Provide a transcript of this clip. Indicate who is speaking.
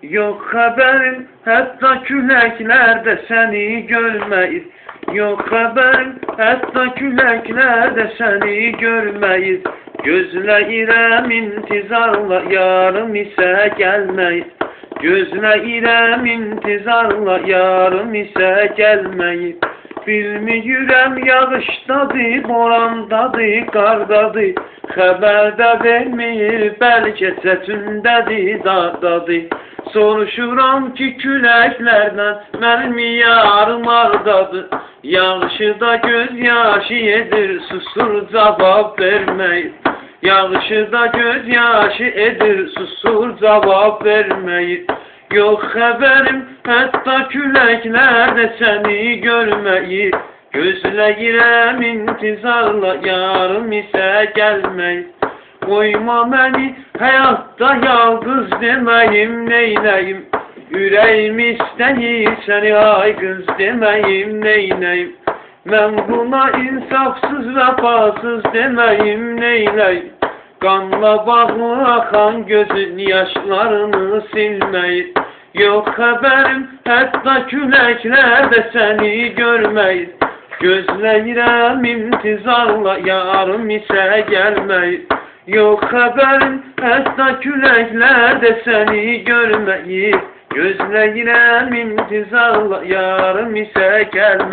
Speaker 1: Yok haberim, hatta küleklerde seni görmeyiz. Yok haberim, hatta küleklerde seni görmeyiz. Gözləyirəm intizarla, yarım ise gelmeyiz. Gözləyirəm intizarla, yarım ise gelmeyiz. Bilmirəm yağışdadır, borandadır, qardadır. Xəbərdə vermir, bəlkə çətündədir, dardadır. Soruşuram ki küləklərdən mənim yarım ardadır. Yağışıda göz yaşı edir, susur cavab verməyir. Yağışıda göz yaşı edir, susur cavab verməyir. Yox xəbərim, hətta küləklərdə səni görməyir. Gözləyirəm intizarla, yarım isə gəlməyir. Qoyma məni həyatda yalqız deməyim, neynəyim? Ürəyim istəyir səni ay qız deməyim, neynəyim? Mən buna insafsız, vəfasız deməyim, neynəyim? Qanla bağlı axan gözün yaşlarını silməyir. Yox xəbərim, hətta küləklərdə səni görməyir. Gözləyirəm intizarla, yarım isə gəlməyir. Yox xəbərim, hətta küləklərdə səni görməyir. Gözləyirəm intizarla, yarım isə gəlməyir.